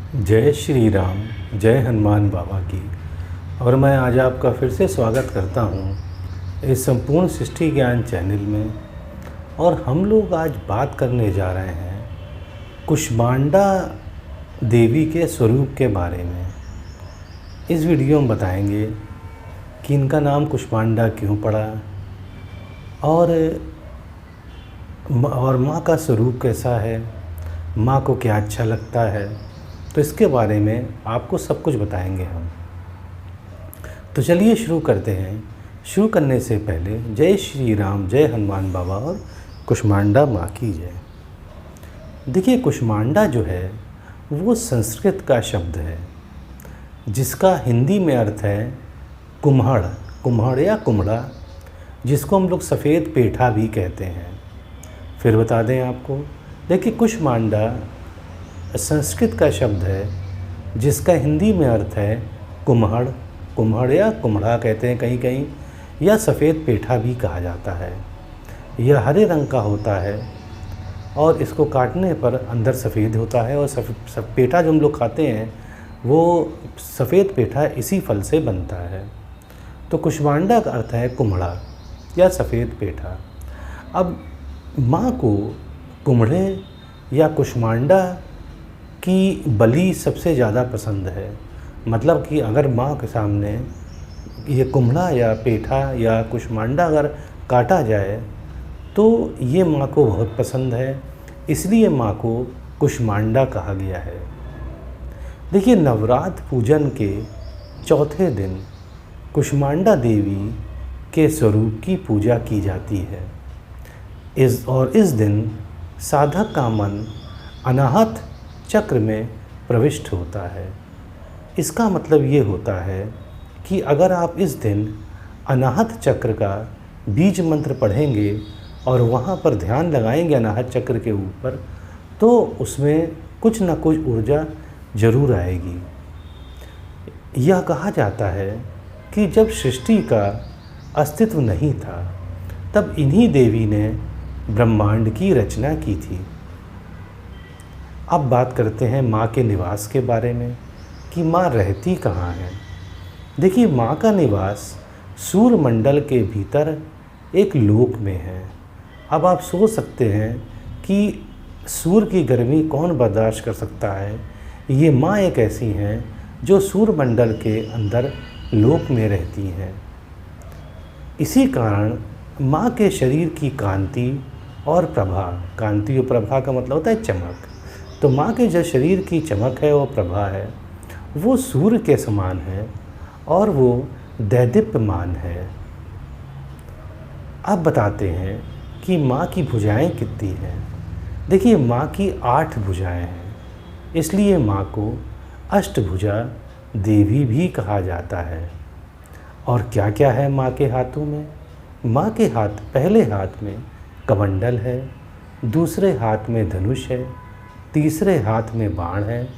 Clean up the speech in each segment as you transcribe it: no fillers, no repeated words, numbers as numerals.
जय श्री राम, जय हनुमान बाबा की। और मैं आज आपका फिर से स्वागत करता हूँ इस संपूर्ण सृष्टि ज्ञान चैनल में। और हम लोग आज बात करने जा रहे हैं कुष्मांडा देवी के स्वरूप के बारे में। इस वीडियो में बताएंगे कि इनका नाम कुष्मांडा क्यों पड़ा और माँ का स्वरूप कैसा है, माँ को क्या अच्छा लगता है, तो इसके बारे में आपको सब कुछ बताएंगे हम। तो चलिए शुरू करते हैं। शुरू करने से पहले जय श्री राम, जय हनुमान बाबा और कुष्मांडा माँ की जय। देखिए, कुष्मांडा जो है वो संस्कृत का शब्द है जिसका हिंदी में अर्थ है कुम्हड़, कुम्हड़ या कुम्हड़ा, जिसको हम लोग सफ़ेद पेठा भी कहते हैं। फिर बता दें आपको, देखिए कुष्मांडा संस्कृत का शब्द है जिसका हिंदी में अर्थ है कुम्हड़, कुम्हड़ या कुम्हड़ा कहते हैं कहीं कहीं, या सफ़ेद पेठा भी कहा जाता है। यह हरे रंग का होता है और इसको काटने पर अंदर सफ़ेद होता है। और पेठा जो हम लोग खाते हैं वो सफ़ेद पेठा इसी फल से बनता है। तो कुष्मांडा का अर्थ है कुम्हड़ा या सफ़ेद पेठा। अब माँ को कुम्हड़े या कुष्मांडा की बलि सबसे ज़्यादा पसंद है। मतलब कि अगर माँ के सामने ये कुम्हड़ा या पेठा या कुष्मांडा अगर काटा जाए तो ये माँ को बहुत पसंद है, इसलिए माँ को कुष्मांडा कहा गया है। देखिए, नवरात्र पूजन के चौथे दिन कुष्मांडा देवी के स्वरूप की पूजा की जाती है। इस दिन साधक का मन अनाहत चक्र में प्रविष्ट होता है। इसका मतलब ये होता है कि अगर आप इस दिन अनाहत चक्र का बीज मंत्र पढ़ेंगे और वहाँ पर ध्यान लगाएंगे अनाहत चक्र के ऊपर, तो उसमें कुछ न कुछ ऊर्जा ज़रूर आएगी। यह कहा जाता है कि जब सृष्टि का अस्तित्व नहीं था तब इन्हीं देवी ने ब्रह्मांड की रचना की थी। अब बात करते हैं माँ के निवास के बारे में कि माँ रहती कहाँ है। देखिए, माँ का निवास सूर्यमंडल के भीतर एक लोक में है। अब आप सोच सकते हैं कि सूर्य की गर्मी कौन बर्दाश्त कर सकता है। ये माँ एक ऐसी हैं जो सूर्यमंडल के अंदर लोक में रहती हैं। इसी कारण माँ के शरीर की कांति और प्रभा, कांति और प्रभा का मतलब होता है चमक। तो माँ के जो शरीर की चमक है वो प्रभा है, वो सूर्य के समान है और वो दैदीप्यमान है। अब बताते हैं कि माँ की भुजाएं कितनी हैं। देखिए, माँ की 8 भुजाएं हैं, इसलिए माँ को अष्टभुजा देवी भी कहा जाता है। और क्या क्या है माँ के हाथों में? माँ के पहले हाथ में कमंडल है, दूसरे हाथ में धनुष है, तीसरे हाथ में बाण है,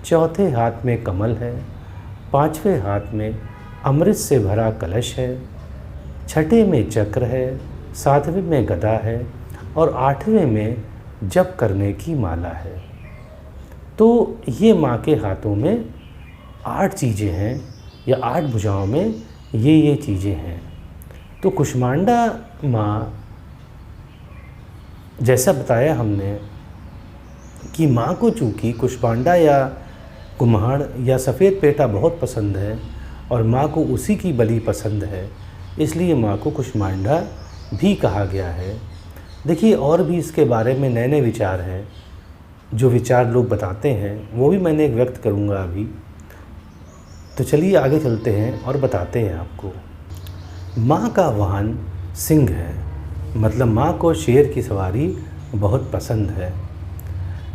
चौथे हाथ में कमल है, पांचवें हाथ में अमृत से भरा कलश है, छठे में चक्र है, सातवें में गदा है और आठवें में जप करने की माला है। तो ये माँ के हाथों में 8 चीज़ें हैं, या 8 भुजाओं में ये चीज़ें हैं। तो कुष्मांडा माँ, जैसा बताया हमने कि माँ को चूँकि कुष्मांडा या कुम्हड़ या सफ़ेद पेठा बहुत पसंद है और माँ को उसी की बलि पसंद है, इसलिए माँ को कुष्मांडा भी कहा गया है। देखिए, और भी इसके बारे में नए नए विचार हैं, जो विचार लोग बताते हैं वो भी मैंने व्यक्त करूँगा अभी। तो चलिए आगे चलते हैं और बताते हैं आपको। माँ का वाहन सिंह है, मतलब माँ को शेर की सवारी बहुत पसंद है।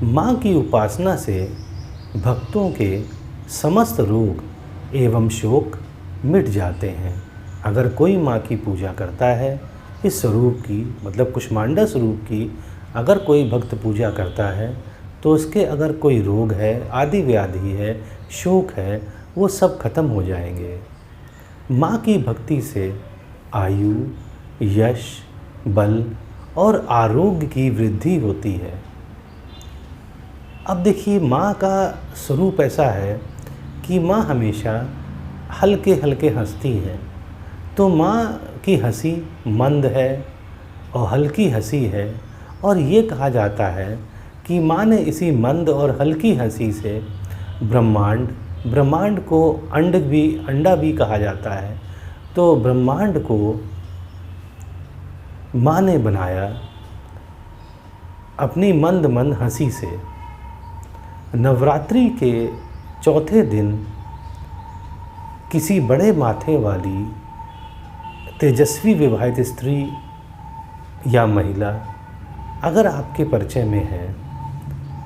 माँ की उपासना से भक्तों के समस्त रोग एवं शोक मिट जाते हैं। अगर कोई माँ की पूजा करता है, इस स्वरूप की मतलब कुष्मांडा स्वरूप की अगर कोई भक्त पूजा करता है, तो उसके अगर कोई रोग है, आदि व्याधि है, शोक है, वो सब खत्म हो जाएंगे। माँ की भक्ति से आयु, यश, बल और आरोग्य की वृद्धि होती है। अब देखिए, माँ का स्वरूप ऐसा है कि माँ हमेशा हल्के हल्के हंसती है। तो माँ की हंसी मंद है और हल्की हंसी है, और ये कहा जाता है कि माँ ने इसी मंद और हल्की हंसी से ब्रह्मांड को अंडा भी कहा जाता है, तो ब्रह्मांड को माँ ने बनाया अपनी मंद मंद हंसी से। नवरात्रि के चौथे दिन किसी बड़े माथे वाली तेजस्वी विवाहित स्त्री या महिला अगर आपके परिचय में है,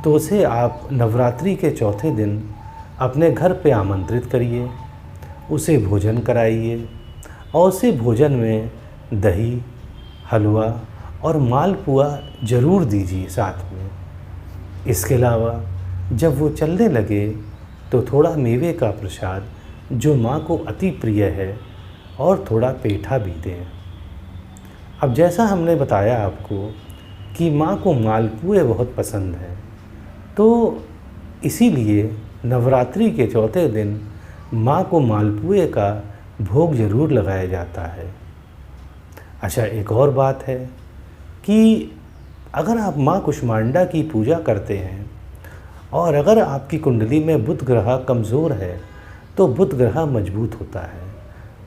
तो उसे आप नवरात्रि के चौथे दिन अपने घर पे आमंत्रित करिए, उसे भोजन कराइए और उसे भोजन में दही, हलवा और मालपुआ ज़रूर दीजिए साथ में। इसके अलावा जब वो चलने लगे तो थोड़ा मेवे का प्रसाद जो माँ को अति प्रिय है और थोड़ा पेठा भी दें। अब जैसा हमने बताया आपको कि माँ को मालपुए बहुत पसंद है, तो इसीलिए नवरात्रि के चौथे दिन माँ को मालपुए का भोग ज़रूर लगाया जाता है। अच्छा, एक और बात है कि अगर आप माँ कुष्मांडा की पूजा करते हैं और अगर आपकी कुंडली में बुध ग्रह कमज़ोर है, तो बुध ग्रह मजबूत होता है।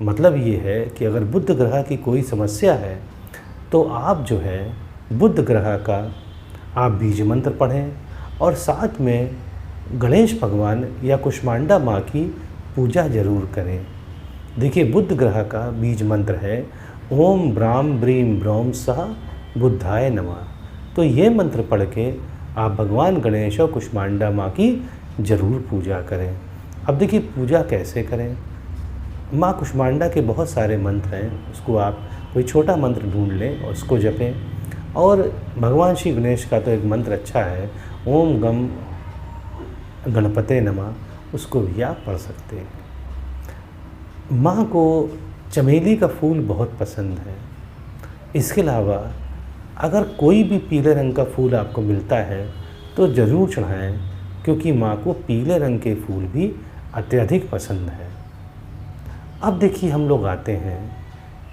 मतलब ये है कि अगर बुध ग्रह की कोई समस्या है, तो आप जो है बुध ग्रह का आप बीज मंत्र पढ़ें और साथ में गणेश भगवान या कुष्मांडा माँ की पूजा ज़रूर करें। देखिए, बुध ग्रह का बीज मंत्र है ओम ब्राम ब्रीम ब्रौम सह बुद्धाय नमः। तो ये मंत्र पढ़ के आप भगवान गणेश और कुष्मांडा माँ की ज़रूर पूजा करें। अब देखिए, पूजा कैसे करें। माँ कुष्मांडा के बहुत सारे मंत्र हैं, उसको आप कोई छोटा मंत्र ढूंढ लें और उसको जपें। और भगवान श्री गणेश का तो एक मंत्र अच्छा है, ओम गम गणपते नमः, उसको भी आप पढ़ सकते हैं। माँ को चमेली का फूल बहुत पसंद है। इसके अलावा अगर कोई भी पीले रंग का फूल आपको मिलता है तो ज़रूर चढ़ाएं, क्योंकि माँ को पीले रंग के फूल भी अत्यधिक पसंद है। अब देखिए, हम लोग आते हैं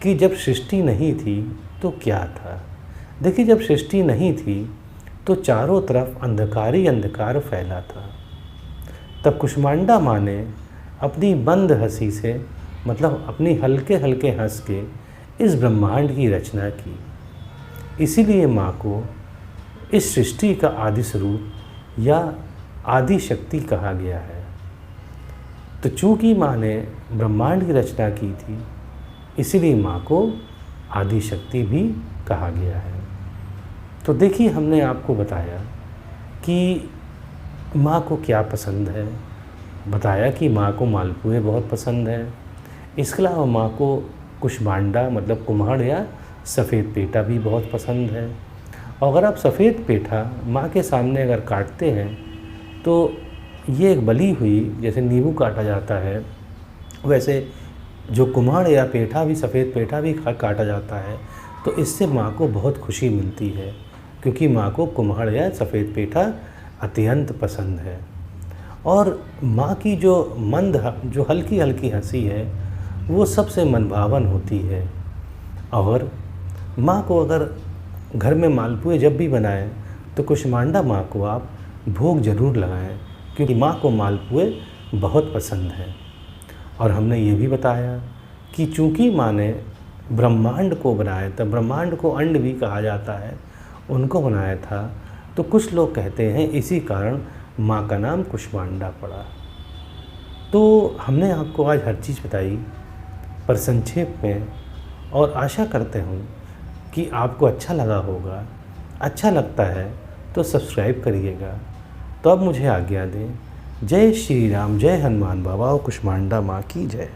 कि जब सृष्टि नहीं थी तो क्या था। देखिए, जब सृष्टि नहीं थी तो चारों तरफ अंधकार ही अंधकार फैला था। तब कुष्मांडा माँ ने अपनी मंद हंसी से, मतलब अपनी हल्के हल्के हंस के इस ब्रह्मांड की रचना की। इसीलिए माँ को इस सृष्टि का आदि स्वरूप या आदि शक्ति कहा गया है। तो चूँकि माँ ने ब्रह्मांड की रचना की थी, इसीलिए माँ को आदि शक्ति भी कहा गया है। तो देखिए, हमने आपको बताया कि माँ को क्या पसंद है, बताया कि माँ को मालपुए बहुत पसंद है। इसके अलावा माँ को कुष्मांडा मतलब कुम्हाड़ या सफ़ेद पेठा भी बहुत पसंद है। और अगर आप सफ़ेद पेठा माँ के सामने अगर काटते हैं, तो ये एक बली हुई, जैसे नींबू काटा जाता है वैसे जो कुम्हाड़ या पेठा भी, सफ़ेद पेठा भी काटा जाता है, तो इससे माँ को बहुत खुशी मिलती है, क्योंकि माँ को कुम्हाड़ या सफ़ेद पेठा अत्यंत पसंद है। और माँ की जो हल्की हल्की हंसी है वो सबसे मनभावन होती है। और माँ को अगर घर में मालपुए जब भी बनाएं, तो कुष्मांडा माँ को आप भोग ज़रूर लगाएं, क्योंकि माँ को मालपुए बहुत पसंद है। और हमने ये भी बताया कि चूँकि माँ ने ब्रह्मांड को बनाया था, ब्रह्मांड को अंड भी कहा जाता है, उनको बनाया था, तो कुछ लोग कहते हैं इसी कारण माँ का नाम कुष्मांडा पड़ा। तो हमने आपको आज हर चीज़ बताई पर संक्षेप में, और आशा करते हूँ कि आपको अच्छा लगा होगा। अच्छा लगता है तो सब्सक्राइब करिएगा। तो अब मुझे आज्ञा दें। जय श्री राम, जय हनुमान बाबा और कुष्मांडा माँ की जय।